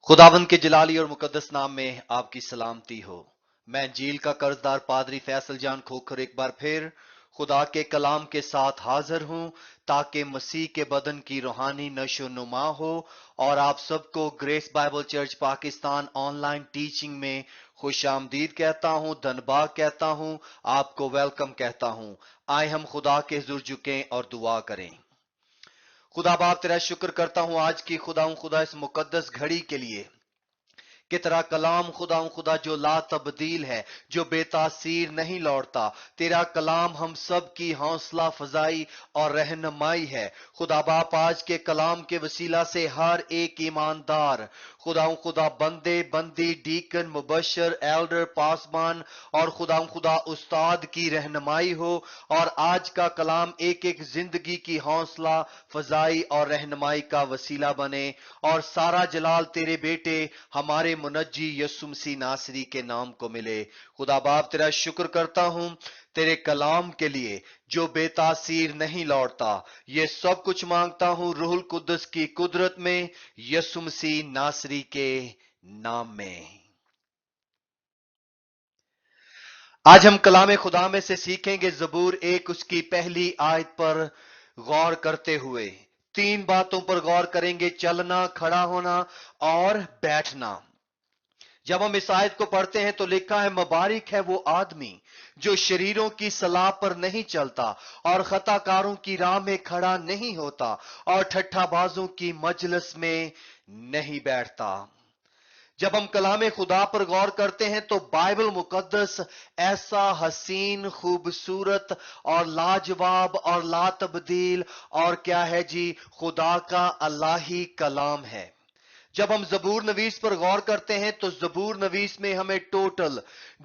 खुदावंद के जलाली और मुकद्दस नाम में आपकी सलामती हो। मैं इंजील का कर्जदार पादरी फैसल जान खोखर एक बार फिर खुदा के कलाम के साथ हाजिर हूं ताकि मसीह के बदन की रूहानी नशो नुमा हो और आप सबको grace Bible church Pakistan online teaching में खुश आमदीद कहता हूं, धन्यवाद कहता हूं, आपको वेलकम कहता हूं। आए हम खुदा के हुजूर झुकें और दुआ करें। खुदा बाप तेरा शुक्र करता हूं आज की खुदा इस मुकद्दस घड़ी के लिए कि तेरा कलाम खुदा जो ला तब्दील है, जो बेतासीर नहीं लौटता। तेरा कलाम हम सब की हौसला फजाई और रहनुमाई है। खुदा बाप आज के कलाम के वसीला से हर एक ईमानदार खुदा बंदे बंदी डीकन मुबशर एल्डर पासबान और खुदा उस्ताद की रहनुमाई हो और आज का कलाम एक एक जिंदगी की हौसला फजाई और रहनुमाई का वसीला बने और सारा जलाल तेरे बेटे हमारे मुनज्जी यसु मसीह नासरी के नाम को मिले। खुदा बाप तेरा शुक्र करता हूं तेरे कलाम के लिए जो बेतासीर नहीं लौटता। ये सब कुछ मांगता हूं रूहुल कुद्दस की कुदरत में, यसु मसीह नासरी के नाम में। आज हम कलाम खुदा में से सीखेंगे जबूर एक उसकी पहली आयत पर गौर करते हुए तीन बातों पर गौर करेंगे: चलना, खड़ा होना और बैठना। जब हम इस आयत को पढ़ते हैं तो लिखा है, मुबारक है वो आदमी जो शरीरों की सलाह पर नहीं चलता और खताकारों की राह में खड़ा नहीं होता और ठट्ठाबाजों की मजलिस में नहीं बैठता। जब हम कलाम खुदा पर गौर करते हैं तो बाइबल मुकद्दस ऐसा हसीन, खूबसूरत और लाजवाब और लातब्दील और क्या है जी, खुदा का अल्लाही कलाम है। जब हम जबूर नवीस पर गौर करते हैं तो जबूर नवीस में हमें टोटल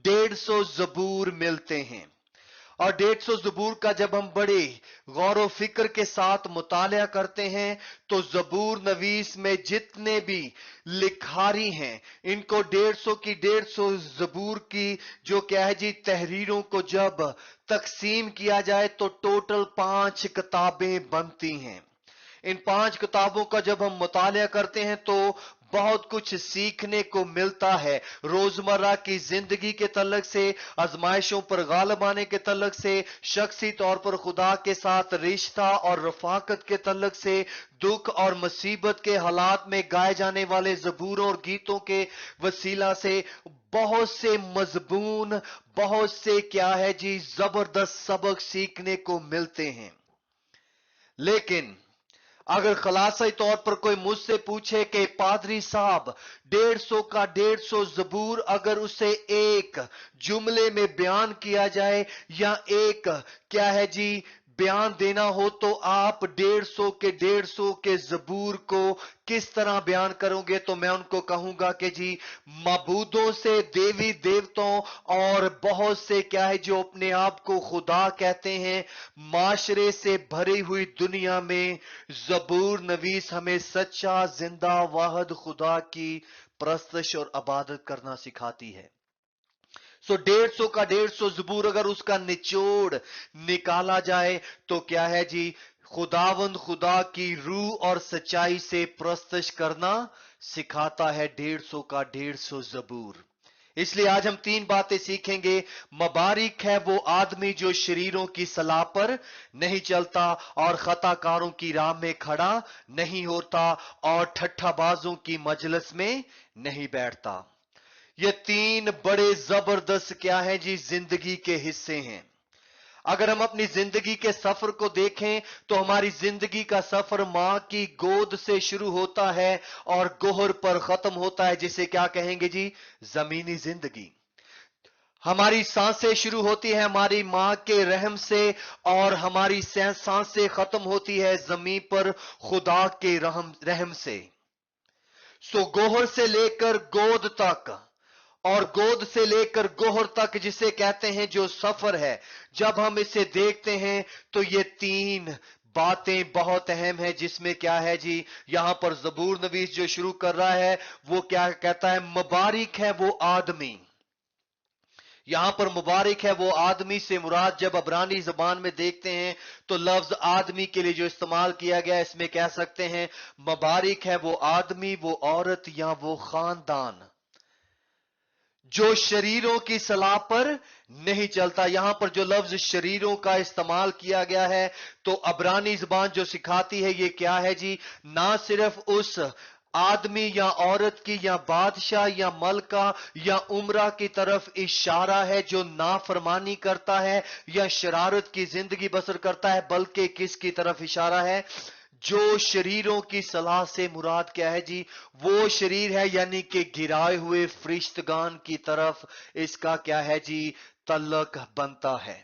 150 जबूर मिलते हैं और 150 जबूर का जब हम बड़े गौर व फिक्र के साथ मुतालिया करते हैं तो जबूर नवीस में जितने भी लिखारी हैं इनको 150 की 150 जबूर की जो क्या है जी तहरीरों को जब तकसीम किया जाए तो टोटल 5 किताबें बनती हैं। इन 5 किताबों का जब हम मुतालिया करते हैं तो बहुत कुछ सीखने को मिलता है। रोजमर्रा की जिंदगी के तल्लक से, आजमाइशों पर गालिब आने के तल्लक से, शख्सी तौर पर खुदा के साथ रिश्ता और रफाकत के तल्लक से, दुख और मुसीबत के हालात में गाए जाने वाले जबूरों और गीतों के वसीला से बहुत से मजबून, बहुत से क्या है जी जबरदस्त सबक सीखने को मिलते हैं। लेकिन अगर खलासाई तौर पर कोई मुझसे पूछे कि पादरी साहब 150 का 150 जबूर अगर उसे एक जुमले में बयान किया जाए या एक क्या है जी बयान देना हो तो आप 150 के जबूर को किस तरह बयान करोगे? तो मैं उनको कहूंगा कि जी मबूदों से, देवी देवताओं और बहुत से क्या है जो अपने आप को खुदा कहते हैं, माशरे से भरी हुई दुनिया में जबूर नवीस हमें सच्चा जिंदा वाहिद खुदा की परस्तश और इबादत करना सिखाती है। 150 का 150 जबूर अगर उसका निचोड़ निकाला जाए तो क्या है जी, खुदावंद खुदा की रूह और सच्चाई से परस्तश करना सिखाता है 150 का 150 जबूर। इसलिए आज हम तीन बातें सीखेंगे। मुबारक है वो आदमी जो शरीरों की सलाह पर नहीं चलता और खताकारों की राह में खड़ा नहीं होता और ठट्ठाबाजों की मजलिस में नहीं बैठता। ये तीन बड़े जबरदस्त क्या है जी जिंदगी के हिस्से हैं। अगर हम अपनी जिंदगी के सफर को देखें तो हमारी जिंदगी का सफर मां की गोद से शुरू होता है और गोहर पर खत्म होता है, जिसे क्या कहेंगे जी, जमीनी जिंदगी। हमारी सांसें शुरू होती है हमारी मां के रहम से और हमारी सांसें खत्म होती है जमीन पर खुदा के रहम से। सो गोहर से लेकर गोद तक और गोद से लेकर गोहर तक जिसे कहते हैं जो सफर है, जब हम इसे देखते हैं तो ये तीन बातें बहुत अहम है। जिसमें क्या है जी, यहां पर जबूर नवीस जो शुरू कर रहा है वो क्या कहता है, मुबारक है वो आदमी। यहां पर मुबारक है वो आदमी से मुराद जब अबरानी जबान में देखते हैं तो लफ्ज आदमी के लिए जो इस्तेमाल किया गया इसमें कह सकते हैं मुबारक है वो आदमी, वो औरत या वो खानदान जो शरीरों की सलाह पर नहीं चलता। यहां पर जो लफ्ज शरीरों का इस्तेमाल किया गया है तो अबरानी जुबान जो सिखाती है ये क्या है जी, ना सिर्फ उस आदमी या औरत की या बादशाह या मलका या उमरा की तरफ इशारा है जो नाफरमानी करता है या शरारत की जिंदगी बसर करता है, बल्कि किसकी तरफ इशारा है, जो शरीरों की सलाह से मुराद क्या है जी, वो शरीर है यानी कि गिराए हुए फरिश्तगान की तरफ इसका क्या है जी, तल्लक बनता है।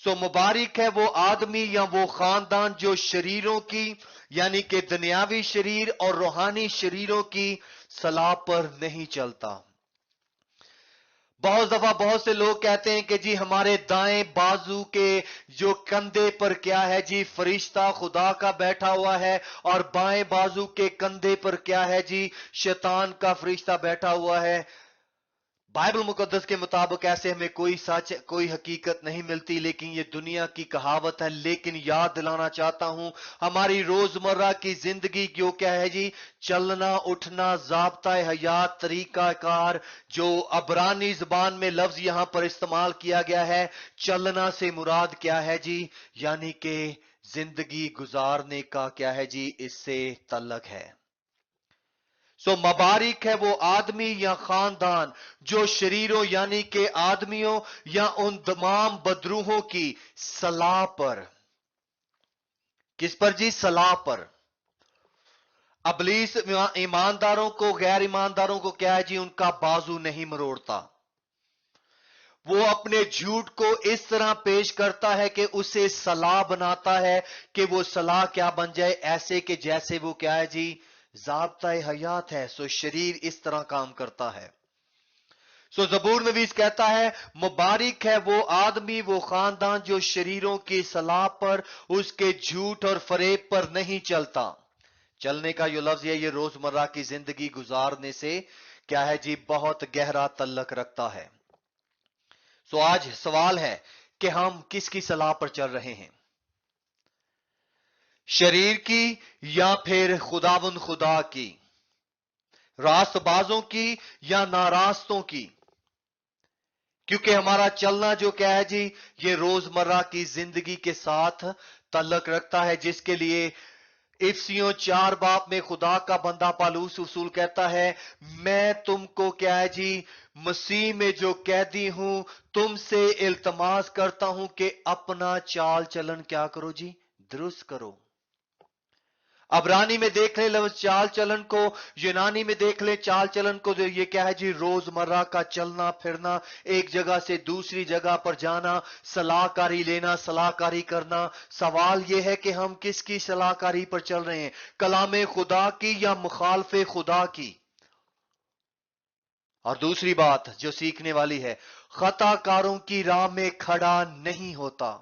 सो मुबारक है वो आदमी या वो खानदान जो शरीरों की यानी कि दुनियावी शरीर और रूहानी शरीरों की सलाह पर नहीं चलता। बहुत दफा बहुत से लोग कहते हैं कि जी हमारे दाएं बाजू के जो कंधे पर क्या है जी, फरिश्ता खुदा का बैठा हुआ है, और बाएं बाजू के कंधे पर क्या है जी, शैतान का फरिश्ता बैठा हुआ है। बाइबल मुकद्दस के मुताबिक ऐसे हमें कोई सच कोई हकीकत नहीं मिलती, लेकिन ये दुनिया की कहावत है। लेकिन याद दिलाना चाहता हूं हमारी रोजमर्रा की जिंदगी क्यों क्या है जी, चलना उठना ज़ाब्ता हयात तरीका कार जो अबरानी जुबान में लफ्ज यहां पर इस्तेमाल किया गया है, चलना से मुराद क्या है जी, यानी कि जिंदगी गुजारने का क्या है जी, इससे तल्लक है। सो मुबारक है वो आदमी या खानदान जो शरीरों यानी के आदमियों या उन तमाम बदरूहों की सलाह पर, किस पर जी, सलाह पर। अबलीस ईमानदारों को गैर ईमानदारों को क्या है जी, उनका बाजू नहीं मरोड़ता। वो अपने झूठ को इस तरह पेश करता है कि उसे सलाह बनाता है कि वो सलाह क्या बन जाए, ऐसे कि जैसे वो क्या है जी, ज़ाब्ता हयात है। सो शरीर इस तरह काम करता है। सो जबूर नवीस कहता है मुबारक है वो आदमी वो खानदान जो शरीरों की सलाह पर, उसके झूठ और फरेब पर नहीं चलता। चलने का जो लफ्ज है ये रोजमर्रा की जिंदगी गुजारने से क्या है जी, बहुत गहरा तल्लक रखता है। सो आज सवाल है कि हम किसकी सलाह पर चल रहे हैं, शरीर की या फिर खुदावंद खुदा की, रास्तबाजों की या नारास्तों की। क्योंकि हमारा चलना जो क्या है जी, ये रोजमर्रा की जिंदगी के साथ तल्लक रखता है, जिसके लिए इफसियों 4 बाब में खुदा का बंदा पालूस उसूल कहता है, मैं तुमको क्या है जी, मसीह में जो कैदी हूं, तुमसे इल्तमास करता हूं कि अपना चाल चलन क्या करो जी, दुरुस्त करो। अबरानी में देख ले लफ्ज चाल चलन को, यूनानी में देख ले चाल चलन को, जो ये क्या है जी, रोजमर्रा का चलना फिरना, एक जगह से दूसरी जगह पर जाना, सलाहकारी लेना, सलाहकारी करना। सवाल यह है कि हम किसकी सलाहकारी पर चल रहे हैं, कलाम खुदा की या मुखालफे खुदा की। और दूसरी बात जो सीखने वाली है, खताकारों की राह में खड़ा नहीं होता।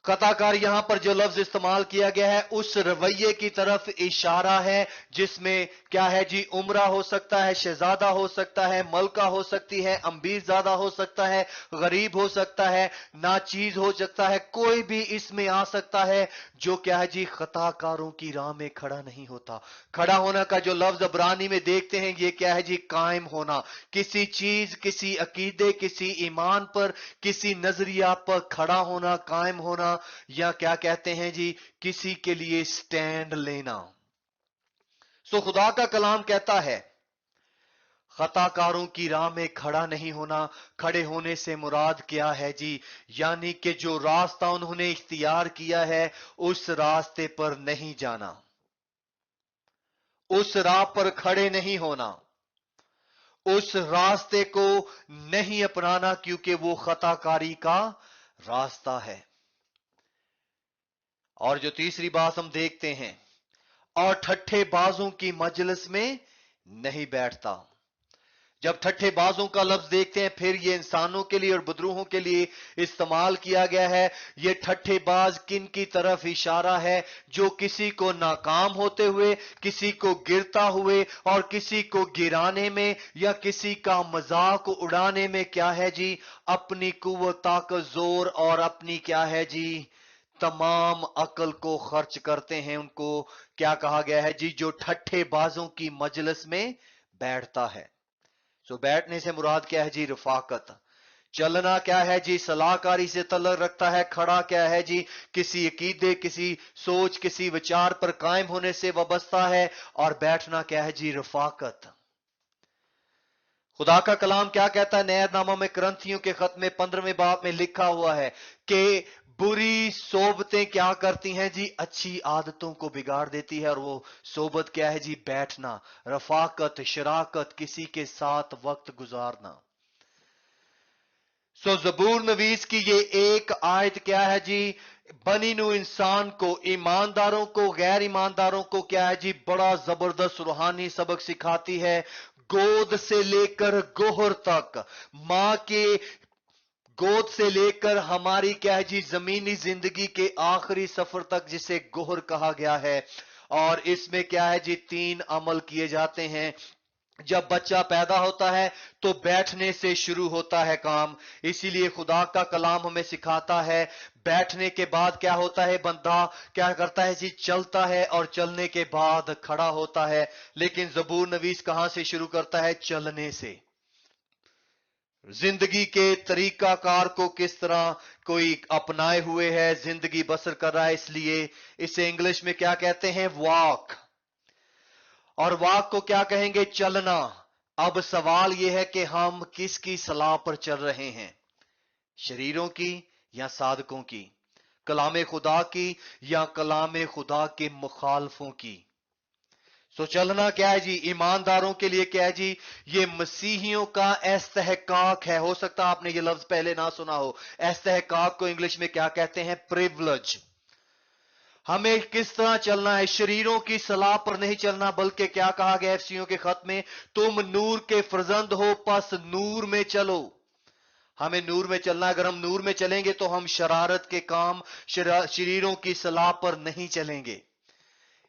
कथाकार यहां पर जो लफ्ज इस्तेमाल किया गया है उस रवैये की तरफ इशारा है जिसमें क्या है जी, उमरा हो सकता है, शहजादा हो सकता है, मलका हो सकती है, अम्बीर ज्यादा हो सकता है, गरीब हो सकता है, नाचीज हो सकता है, कोई भी इसमें आ सकता है जो क्या है जी, खताकारों की राह में खड़ा नहीं होता। खड़ा होना का जो लफ्ज अबरानी में देखते हैं ये क्या है जी, कायम होना, किसी चीज, किसी अकीदे, किसी ईमान पर, किसी नजरिया पर खड़ा होना, कायम होना, या क्या कहते हैं जी, किसी के लिए स्टैंड लेना। सो खुदा का कलाम कहता है खताकारों की राह में खड़ा नहीं होना। खड़े होने से मुराद क्या है जी, यानी कि जो रास्ता उन्होंने इख्तियार किया है उस रास्ते पर नहीं जाना, उस राह पर खड़े नहीं होना, उस रास्ते को नहीं अपनाना, क्योंकि वो खताकारी का रास्ता है। और जो तीसरी बात हम देखते हैं, और ठट्ठे बाजों की मजलिस में नहीं बैठता। जब ठट्ठेबाजों का लफ्ज देखते हैं फिर ये इंसानों के लिए और बदरूहों के लिए इस्तेमाल किया गया है। ये ठट्ठेबाज किन की तरफ इशारा है? जो किसी को नाकाम होते हुए, किसी को गिरता हुए और किसी को गिराने में या किसी का मजाक उड़ाने में क्या है जी, अपनी कुव्वत, ताकत, जोर और अपनी क्या है जी, तमाम अकल को खर्च करते हैं। उनको क्या कहा गया है जी? जो ठट्ठेबाजों की मजलिस में बैठता है। सो बैठने से मुराद क्या है जी? रफाकत। चलना क्या है जी? सलाहकारी से तल्लुक रखता है। खड़ा क्या है जी? किसी अकीदे, किसी सोच, किसी विचार पर कायम होने से वाबस्ता है। और बैठना क्या है जी? रफाकत। खुदा का कलाम क्या कहता है? नया नामा में करंथियों के खत में 15वें बाब में लिखा हुआ है कि बुरी सोबतें क्या करती हैं जी? अच्छी आदतों को बिगाड़ देती है। और वो सोबत क्या है जी? बैठना, रफाकत, शराकत, किसी के साथ वक्त गुजारना। सो जबूर नवीस की ये एक आयत क्या है जी? बनी नू इंसान को, ईमानदारों को, गैर ईमानदारों को क्या है जी? बड़ा जबरदस्त रूहानी सबक सिखाती है। गोद से लेकर गोहर तक, मां के गोद से लेकर हमारी क्या है जी? जमीनी जिंदगी के आखिरी सफर तक, जिसे गोहर कहा गया है। और इसमें क्या है जी? 3 अमल किए जाते हैं। जब बच्चा पैदा होता है तो बैठने से शुरू होता है काम। इसीलिए खुदा का कलाम हमें सिखाता है बैठने के बाद क्या होता है? बंदा क्या करता है जी? चलता है, और चलने के बाद खड़ा होता है। लेकिन जबूर नवीस कहां से शुरू करता है? चलने से। जिंदगी के तरीकाकार को किस तरह कोई अपनाए हुए है, जिंदगी बसर कर रहा है। इसलिए इसे इंग्लिश में क्या कहते हैं? वॉक। और वॉक को क्या कहेंगे? चलना। अब सवाल यह है कि हम किसकी सलाह पर चल रहे हैं? शरीरों की या साधकों की? कलाम खुदा की या कलाम खुदा के मुखालफों की? सो चलना क्या है जी? ईमानदारों के लिए क्या है जी? ये मसीहियों का इस्तेहकाक है। हो सकता है आपने ये लफ्ज पहले ना सुना हो। इस्तेहकाक को इंग्लिश में क्या कहते हैं? प्रिविलेज। हमें किस तरह चलना है? शरीरों की सलाह पर नहीं चलना, बल्कि क्या कहा गया एफसीओ के खत में? तुम नूर के फर्जंद हो, पस नूर में चलो। हमें नूर में चलना। अगर हम नूर में चलेंगे तो हम शरारत के काम, शरीरों की सलाह पर नहीं चलेंगे।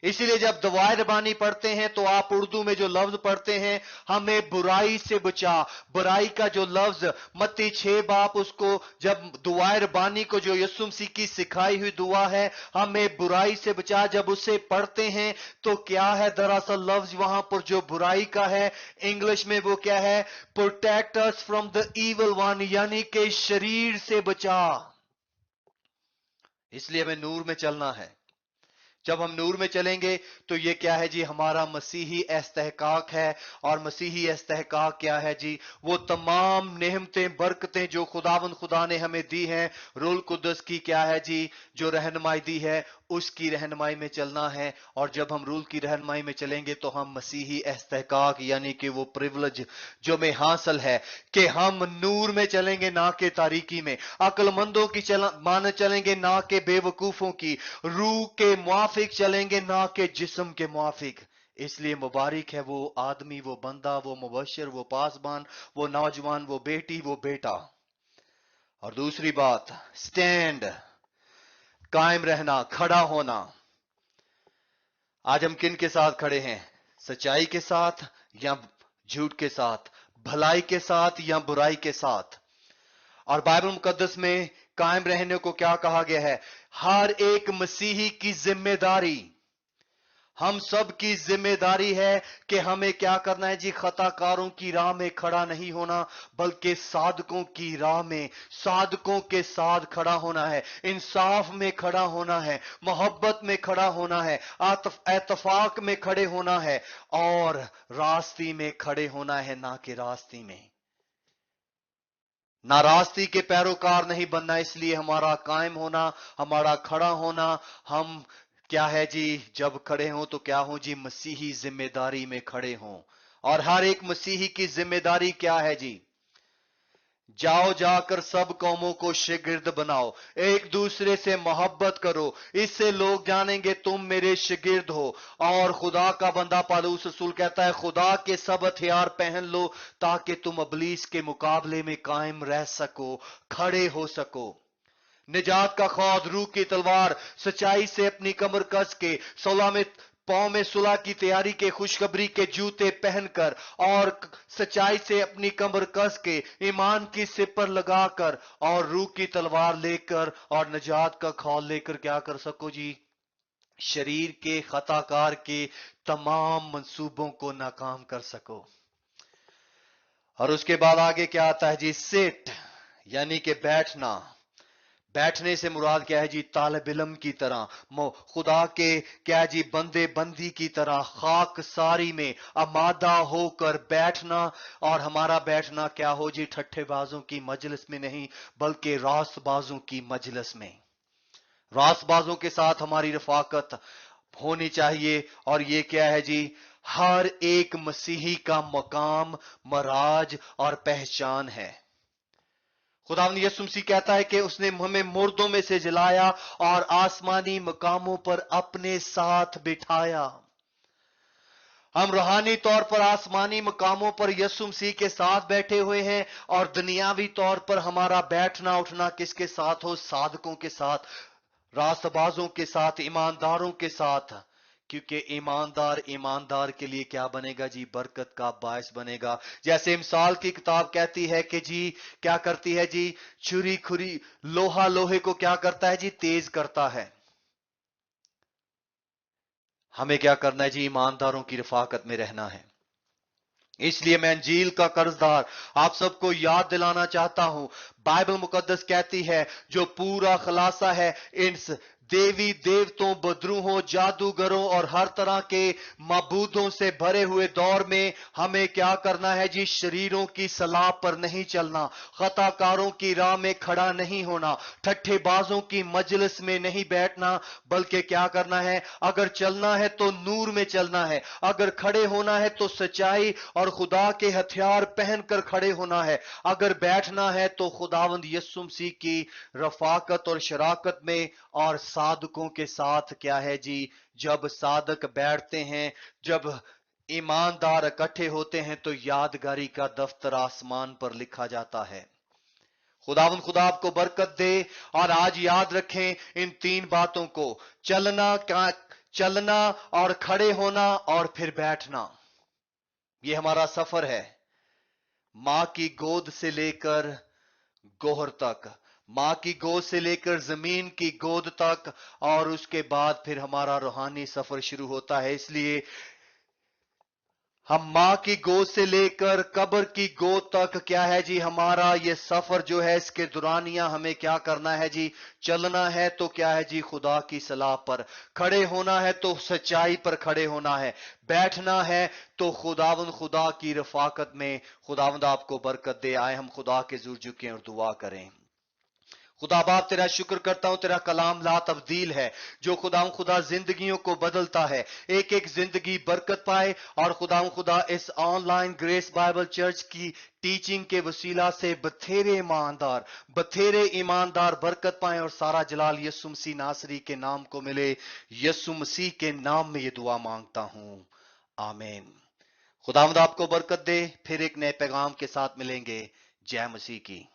इसीलिए जब दुआए रबानी पढ़ते हैं तो आप उर्दू में जो लफ्ज पढ़ते हैं, हमें बुराई से बचा। बुराई का जो लफ्ज मत्ती 6 बाप, उसको जब दुआए रबानी को, जो यीशु मसीह की सिखाई हुई दुआ है, हमें बुराई से बचा, जब उसे पढ़ते हैं तो क्या है दरअसल लफ्ज वहां पर जो बुराई का है? इंग्लिश में वो क्या है? Protect us from the evil one, यानी कि शरीर से बचा। इसलिए हमें नूर में चलना है। जब हम नूर में चलेंगे तो ये क्या है जी? हमारा मसीही इस्तेहकाक है। और मसीही इस्तेहकाक क्या है जी? वो तमाम नेमतें, बरकतें जो खुदावंद खुदा ने हमें दी हैं, रूल कुदस की क्या है जी? जो रहनुमाई दी है, उसकी रहनुमाई में चलना है। और जब हम रूल की रहनुमाई में चलेंगे तो हम मसीही इस्तेहकाक, यानी कि वो प्रिविलेज जो में हासिल है कि हम नूर में चलेंगे, ना कि तारीकी में। अक्लमंदों की मान चलेंगे, ना कि बेवकूफों की। रूह के मुआफिक चलेंगे, ना कि जिस्म के मुआफिक। इसलिए मुबारक है वो आदमी, वो बंदा, वो मुबशर, वो पासबान, वो नौजवान, वो बेटी, वो बेटा। और दूसरी बात, स्टैंड, कायम रहना, खड़ा होना। आज हम किन के साथ खड़े हैं? सच्चाई के साथ या झूठ के साथ? भलाई के साथ या बुराई के साथ? और बाइबल मुकद्दस में कायम रहने को क्या कहा गया है? हर एक मसीही की जिम्मेदारी, हम सब की जिम्मेदारी है कि हमें क्या करना है जी? खताकारों की राह में खड़ा नहीं होना, बल्कि साधकों की राह में, साधकों के साथ खड़ा होना है। इंसाफ में खड़ा होना है, मोहब्बत में खड़ा होना है, इत्तफाक में खड़े होना है, और रास्ती में खड़े होना है, ना कि रास्ती में। नाराजगी के पैरोकार नहीं बनना। इसलिए हमारा कायम होना, हमारा खड़ा होना, हम क्या है जी? जब खड़े हों तो क्या हो जी? मसीही जिम्मेदारी में खड़े हों। और हर एक मसीही की जिम्मेदारी क्या है जी? जाओ जाकर सब कौमों को शागिर्द बनाओ, एक दूसरे से मोहब्बत करो, इससे लोग जानेंगे तुम मेरे शागिर्द हो। और खुदा का बंदा पौलुस रसूल कहता है, खुदा के सब हथियार पहन लो ताकि तुम इब्लीस के मुकाबले में कायम रह सको, खड़े हो सको। निजात का खौद, रूह की तलवार, सच्चाई से अपनी कमर कस के, सोलह में पांव में सुलह की तैयारी के खुशखबरी के जूते पहनकर, और सच्चाई से अपनी कमर कस के, ईमान की सिपर लगाकर, और रूह की तलवार लेकर और निजात का खौल लेकर क्या कर सको जी? शरीर के खताकार के तमाम मंसूबों को नाकाम कर सको। और उसके बाद आगे क्या आता है जी? सिट, यानी कि बैठना। बैठने से मुराद क्या है जी? तालिब इल्म की तरह, खुदा के क्या जी बंदे बंदी की तरह खाक सारी में आमादा होकर बैठना। और हमारा बैठना क्या हो जी? ठट्ठेबाजों की मजलिस में नहीं, बल्कि रास्तबाजों की मजलिस में। रास्तबाजों के साथ हमारी रफाकत होनी चाहिए। और ये क्या है जी? हर एक मसीही का मकाम, मराज और पहचान है। खुदावंद यीशु मसीह कहता है कि उसने हमें मुर्दों में से जलाया और आसमानी मकामों पर अपने साथ बिठाया। हम रूहानी तौर पर आसमानी मकामों पर यीशु मसीह के साथ बैठे हुए हैं, और दुनियावी तौर पर हमारा बैठना उठना किसके साथ हो? साधकों के साथ, रास्तबाजों के साथ, ईमानदारों के साथ। क्योंकि ईमानदार ईमानदार के लिए क्या बनेगा जी? बरकत का बायस बनेगा। जैसे मिसाल की किताब कहती है कि जी क्या करती है जी? छुरी खुरी, लोहा लोहे को क्या करता है जी? तेज करता है। हमें क्या करना है जी? ईमानदारों की रफाकत में रहना है। इसलिए मैं अंजील का कर्जदार आप सबको याद दिलाना चाहता हूं। बाइबल मुकद्दस कहती है, जो पूरा खुलासा है इन देवी देवतों, बदरूहों, जादूगरों और हर तरह के माबूदों से भरे हुए दौर में हमें क्या करना है जी? शरीरों की सलाह पर नहीं चलना, खताकारों की राह में खड़ा नहीं होना, ठट्ठेबाजों की मजलिस में नहीं बैठना, बल्कि क्या करना है? अगर चलना है तो नूर में चलना है, अगर खड़े होना है तो सच्चाई और खुदा के हथियार पहनकर खड़े होना है, अगर बैठना है तो खुदावंद यीशु मसीह की रफाकत और शराकत में और साधकों के साथ। क्या है जी? जब साधक बैठते हैं, जब ईमानदार इकट्ठे होते हैं, तो यादगारी का दफ्तर आसमान पर लिखा जाता है। खुदावंद खुदा आपको बरकत दे। और आज याद रखें इन तीन बातों को, चलना और खड़े होना और फिर बैठना। ये हमारा सफर है, मां की गोद से लेकर गोहर तक, मां की गोद से लेकर जमीन की गोद तक, और उसके बाद फिर हमारा रूहानी सफर शुरू होता है। इसलिए हम मां की गोद से लेकर कब्र की गोद तक क्या है जी? हमारा ये सफर जो है, इसके दुरानिया हमें क्या करना है जी? चलना है तो क्या है जी? खुदा की सलाह पर। खड़े होना है तो सच्चाई पर खड़े होना है। बैठना है तो खुदावंद खुदा की रफाकत में। खुदावंद आपको बरकत दे। आए हम खुदा के जुर झुकें और दुआ करें। खुदा बाप तेरा शुक्र करता हूं, तेरा कलाम ला तब्दील है, जो खुदा जिंदगियों को बदलता है। एक एक जिंदगी बरकत पाए। और खुदा इस ऑनलाइन ग्रेस बाइबल चर्च की टीचिंग के वसीला से बथेरे ईमानदार बरकत पाए, और सारा जलाल यीशु मसीह नासरी के नाम को मिले। यीशु मसीह के नाम में ये दुआ मांगता हूं, आमीन। खुदावंद आपको बरकत दे। फिर एक नए पैगाम के साथ मिलेंगे। जय मसीह की।